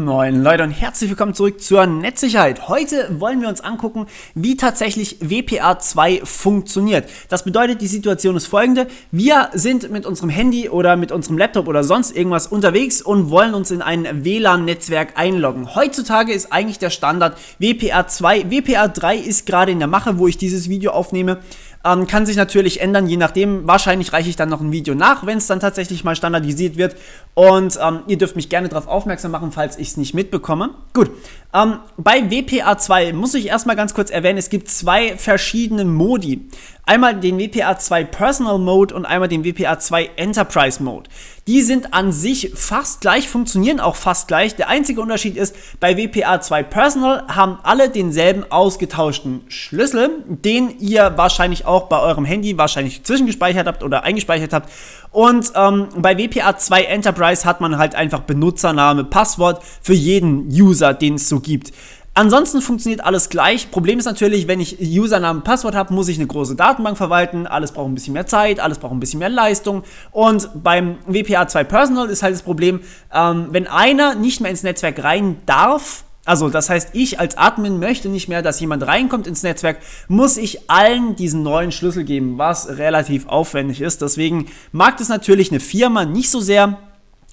Moin Leute und herzlich willkommen zurück zur Netzsicherheit. Heute wollen wir uns angucken, wie tatsächlich WPA2 funktioniert. Das bedeutet, die Situation ist folgende: Wir sind mit unserem Handy oder mit unserem Laptop oder sonst irgendwas unterwegs und wollen uns in ein WLAN-Netzwerk einloggen. Heutzutage ist eigentlich der Standard WPA2. WPA3 ist gerade in der Mache, wo ich dieses Video aufnehme. Kann sich natürlich ändern, je nachdem. Wahrscheinlich reiche ich dann noch ein Video nach, wenn es dann tatsächlich mal standardisiert wird. Und ihr dürft mich gerne darauf aufmerksam machen, falls ich es nicht mitbekomme. Gut, bei WPA2 muss ich erstmal ganz kurz erwähnen, es gibt zwei verschiedene Modi. Einmal den WPA2 Personal Mode und einmal den WPA2 Enterprise Mode. Die sind an sich fast gleich, funktionieren auch fast gleich. Der einzige Unterschied ist, bei WPA2 Personal haben alle denselben ausgetauschten Schlüssel, den ihr wahrscheinlich auch bei eurem Handy wahrscheinlich zwischengespeichert habt oder eingespeichert habt. Und bei WPA2 Enterprise hat man halt einfach Benutzername, Passwort für jeden User, den es so gibt. Ansonsten funktioniert alles gleich. Problem ist natürlich, wenn ich Username, Passwort habe, muss ich eine große Datenbank verwalten. Alles braucht ein bisschen mehr Zeit, alles braucht ein bisschen mehr Leistung. Und beim WPA2 Personal ist halt das Problem, wenn einer nicht mehr ins Netzwerk rein darf, also das heißt, ich als Admin möchte nicht mehr, dass jemand reinkommt ins Netzwerk, muss ich allen diesen neuen Schlüssel geben, was relativ aufwendig ist. Deswegen mag das natürlich eine Firma nicht so sehr,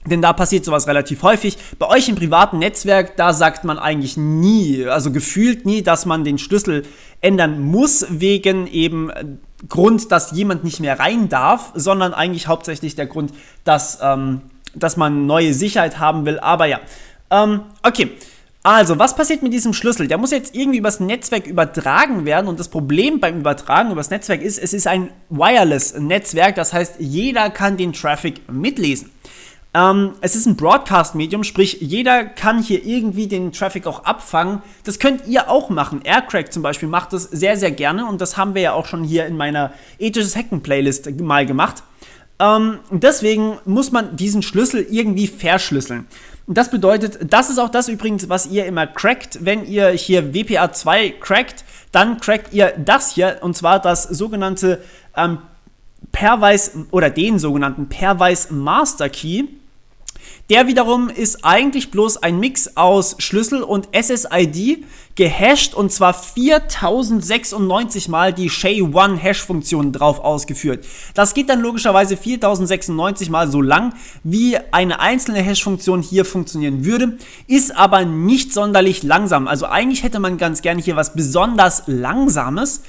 denn da passiert sowas relativ häufig. Bei euch im privaten Netzwerk, da sagt man eigentlich nie, also gefühlt nie, dass man den Schlüssel ändern muss, wegen eben Grund, dass jemand nicht mehr rein darf, sondern eigentlich hauptsächlich der Grund, dass man neue Sicherheit haben will. Aber ja, okay. Also, was passiert mit diesem Schlüssel? Der muss jetzt irgendwie übers Netzwerk übertragen werden, und das Problem beim Übertragen übers Netzwerk ist, es ist ein Wireless-Netzwerk, das heißt, jeder kann den Traffic mitlesen. Es ist ein Broadcast-Medium, sprich, jeder kann hier irgendwie den Traffic auch abfangen. Das könnt ihr auch machen. Aircrack zum Beispiel macht das sehr, sehr gerne, und das haben wir ja auch schon hier in meiner ethisches Hacken-Playlist mal gemacht. Deswegen muss man diesen Schlüssel irgendwie verschlüsseln. Das bedeutet, das ist auch das übrigens, was ihr immer crackt. Wenn ihr hier WPA2 crackt, dann crackt ihr das hier, und zwar das sogenannte Pairwise oder den sogenannten Pairwise Master Key. Der wiederum ist eigentlich bloß ein Mix aus Schlüssel und SSID gehasht, und zwar 4096 Mal die SHA-1-Hash-Funktion drauf ausgeführt. Das geht dann logischerweise 4096 Mal so lang, wie eine einzelne Hash-Funktion hier funktionieren würde, ist aber nicht sonderlich langsam. Also eigentlich hätte man ganz gerne hier was besonders Langsames,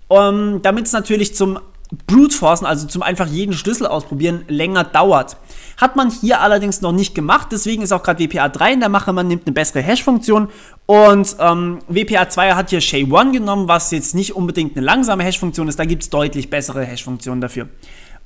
damit es natürlich zum Brute Forcen, also zum einfach jeden Schlüssel ausprobieren, länger dauert. Hat man hier allerdings noch nicht gemacht, deswegen ist auch gerade WPA3 in der Mache. Man nimmt eine bessere Hash-Funktion, und WPA2 hat hier SHA-1 genommen, was jetzt nicht unbedingt eine langsame Hash-Funktion ist, da gibt es deutlich bessere Hash-Funktionen dafür.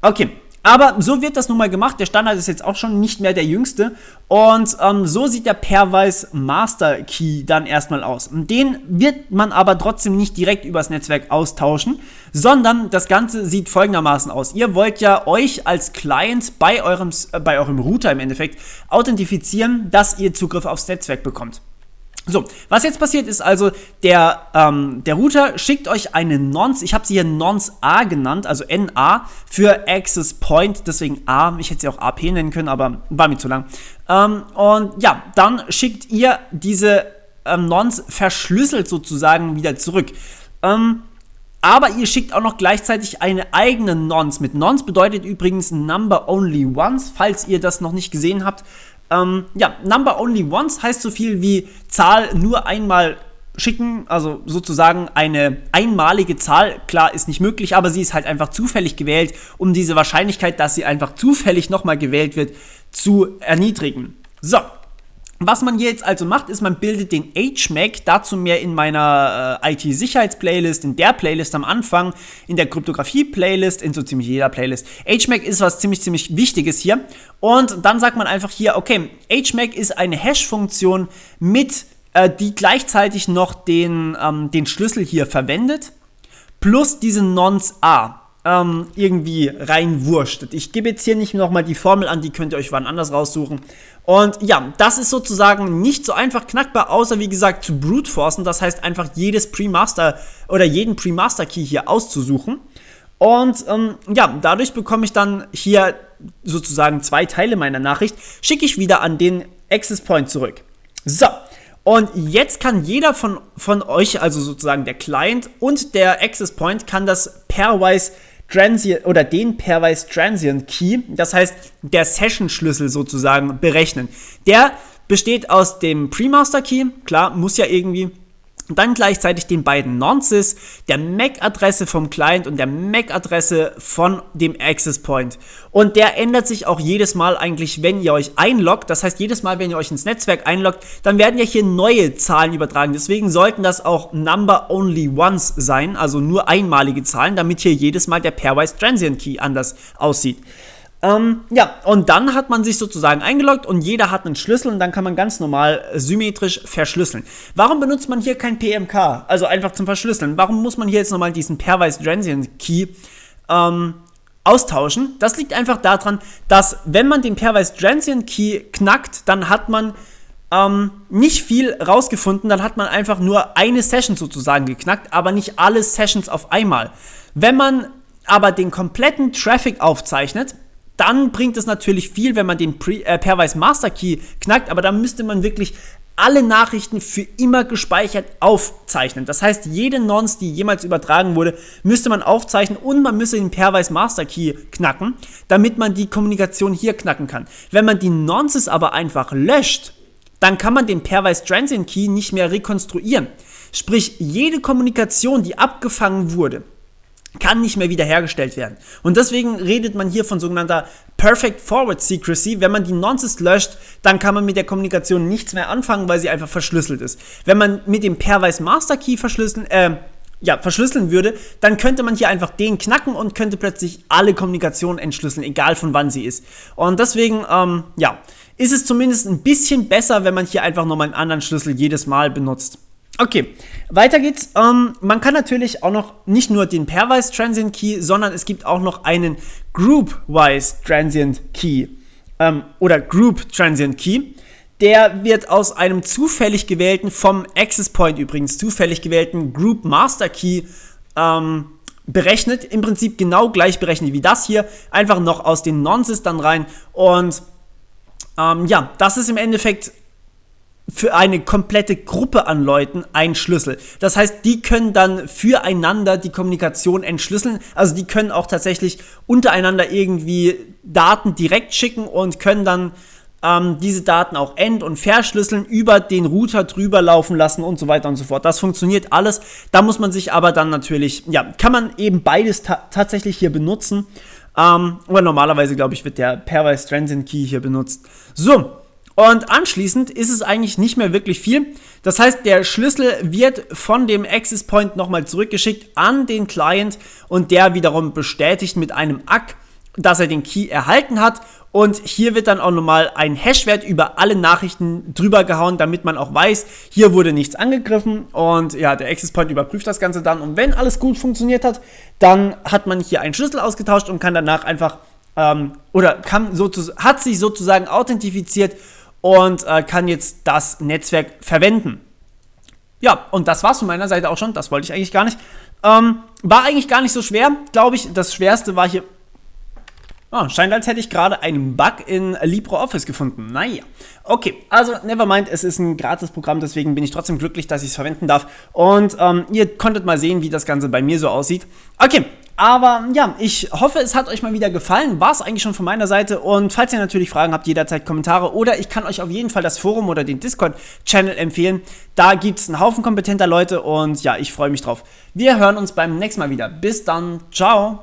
Okay, aber so wird das nun mal gemacht. Der Standard ist jetzt auch schon nicht mehr der jüngste, und so sieht der Pairwise Master Key dann erstmal aus. Den wird man aber trotzdem nicht direkt übers Netzwerk austauschen, sondern das Ganze sieht folgendermaßen aus. Ihr wollt ja euch als Client bei eurem Router im Endeffekt authentifizieren, dass ihr Zugriff aufs Netzwerk bekommt. So, was jetzt passiert ist also, der Router schickt euch eine Nonce, ich habe sie hier Nonce A genannt, also NA für Access Point, deswegen A, ich hätte sie auch AP nennen können, aber war mir zu lang. Und ja, dann schickt ihr diese Nonce verschlüsselt sozusagen wieder zurück. Aber ihr schickt auch noch gleichzeitig eine eigene Nonce mit. Nonce bedeutet übrigens Number Only Once, falls ihr das noch nicht gesehen habt. Ja, Number Only Once heißt so viel wie Zahl nur einmal schicken, also sozusagen eine einmalige Zahl. Klar, ist nicht möglich, aber sie ist halt einfach zufällig gewählt, um diese Wahrscheinlichkeit, dass sie einfach zufällig nochmal gewählt wird, zu erniedrigen. So. Was man hier jetzt also macht, ist, man bildet den HMAC, dazu mehr in meiner IT-Sicherheits-Playlist, in der Playlist am Anfang, in der Kryptographie-Playlist, in so ziemlich jeder Playlist. HMAC ist was ziemlich Wichtiges hier, und dann sagt man einfach hier, okay, HMAC ist eine Hash-Funktion die gleichzeitig noch den Schlüssel hier verwendet, plus diese Nonce A irgendwie reinwurscht. Ich gebe jetzt hier nicht nochmal die Formel an, die könnt ihr euch wann anders raussuchen. Und ja, das ist sozusagen nicht so einfach knackbar, außer wie gesagt zu brute forcen. Das heißt einfach jedes Pre-Master oder jeden Pre-Master Key hier auszusuchen. Und ja, dadurch bekomme ich dann hier sozusagen zwei Teile meiner Nachricht, schicke ich wieder an den Access Point zurück. So, und jetzt kann jeder von euch, also sozusagen der Client und der Access Point, kann das Pairwise Transient oder den Pairwise Transient Key, das heißt der Session-Schlüssel sozusagen, berechnen. Der besteht aus dem Pre-Master Key, klar, muss ja irgendwie, dann gleichzeitig den beiden Nonces, der MAC-Adresse vom Client und der MAC-Adresse von dem Access Point. Und der ändert sich auch jedes Mal eigentlich, wenn ihr euch einloggt. Das heißt, jedes Mal, wenn ihr euch ins Netzwerk einloggt, dann werden ja hier neue Zahlen übertragen. Deswegen sollten das auch Number Only Ones sein, also nur einmalige Zahlen, damit hier jedes Mal der Pairwise Transient Key anders aussieht. Ja, und dann hat man sich sozusagen eingeloggt und jeder hat einen Schlüssel und dann kann man ganz normal symmetrisch verschlüsseln. Warum benutzt man hier kein PMK? Also einfach zum Verschlüsseln. Warum muss man hier jetzt nochmal diesen Pairwise Transient Key austauschen? Das liegt einfach daran, dass wenn man den Pairwise Transient Key knackt, dann hat man nicht viel rausgefunden, dann hat man einfach nur eine Session sozusagen geknackt, aber nicht alle Sessions auf einmal. Wenn man aber den kompletten Traffic aufzeichnet, dann bringt es natürlich viel, wenn man den Pairwise Master Key knackt, aber dann müsste man wirklich alle Nachrichten für immer gespeichert aufzeichnen. Das heißt, jede Nonce, die jemals übertragen wurde, müsste man aufzeichnen und man müsste den Pairwise Master Key knacken, damit man die Kommunikation hier knacken kann. Wenn man die Nonces aber einfach löscht, dann kann man den Pairwise Transient Key nicht mehr rekonstruieren. Sprich, jede Kommunikation, die abgefangen wurde, kann nicht mehr wiederhergestellt werden. Und deswegen redet man hier von sogenannter Perfect Forward Secrecy. Wenn man die Nonces löscht, dann kann man mit der Kommunikation nichts mehr anfangen, weil sie einfach verschlüsselt ist. Wenn man mit dem Pairwise Master Key verschlüsseln würde, dann könnte man hier einfach den knacken und könnte plötzlich alle Kommunikation entschlüsseln, egal von wann sie ist. Und deswegen, ist es zumindest ein bisschen besser, wenn man hier einfach nochmal einen anderen Schlüssel jedes Mal benutzt. Okay, weiter geht's. Man kann natürlich auch noch nicht nur den Pairwise Transient Key, sondern es gibt auch noch einen Group-Wise Transient Key oder Group Transient Key. Der wird aus einem zufällig gewählten, vom Access Point übrigens zufällig gewählten Group Master Key berechnet. Im Prinzip genau gleich berechnet wie das hier, einfach noch aus den Nonces dann rein. Und das ist im Endeffekt für eine komplette Gruppe an Leuten ein Schlüssel. Das heißt, die können dann füreinander die Kommunikation entschlüsseln. Also die können auch tatsächlich untereinander irgendwie Daten direkt schicken und können dann diese Daten auch end- und verschlüsseln, über den Router drüber laufen lassen und so weiter und so fort. Das funktioniert alles. Da muss man sich aber dann natürlich, kann man eben beides tatsächlich hier benutzen. Aber normalerweise, glaube ich, wird der Pairwise Transient Key hier benutzt. So. Und anschließend ist es eigentlich nicht mehr wirklich viel. Das heißt, der Schlüssel wird von dem Access Point nochmal zurückgeschickt an den Client und der wiederum bestätigt mit einem ACK, dass er den Key erhalten hat. Und hier wird dann auch nochmal ein Hashwert über alle Nachrichten drüber gehauen, damit man auch weiß, hier wurde nichts angegriffen. Und ja, der Access Point überprüft das Ganze dann. Und wenn alles gut funktioniert hat, dann hat man hier einen Schlüssel ausgetauscht und kann danach einfach, hat sich sozusagen authentifiziert und kann jetzt das Netzwerk verwenden. Ja, und das war's von meiner Seite auch schon. Das wollte ich eigentlich gar nicht. War eigentlich gar nicht so schwer, glaube ich. Das Schwerste war hier... scheint, als hätte ich gerade einen Bug in LibreOffice gefunden. Naja, okay, also nevermind, es ist ein gratis Programm, deswegen bin ich trotzdem glücklich, dass ich es verwenden darf. Und ihr konntet mal sehen, wie das Ganze bei mir so aussieht. Okay, aber ja, ich hoffe, es hat euch mal wieder gefallen. War es eigentlich schon von meiner Seite. Und falls ihr natürlich Fragen habt, jederzeit Kommentare. Oder ich kann euch auf jeden Fall das Forum oder den Discord-Channel empfehlen. Da gibt es einen Haufen kompetenter Leute und ja, ich freue mich drauf. Wir hören uns beim nächsten Mal wieder. Bis dann, ciao.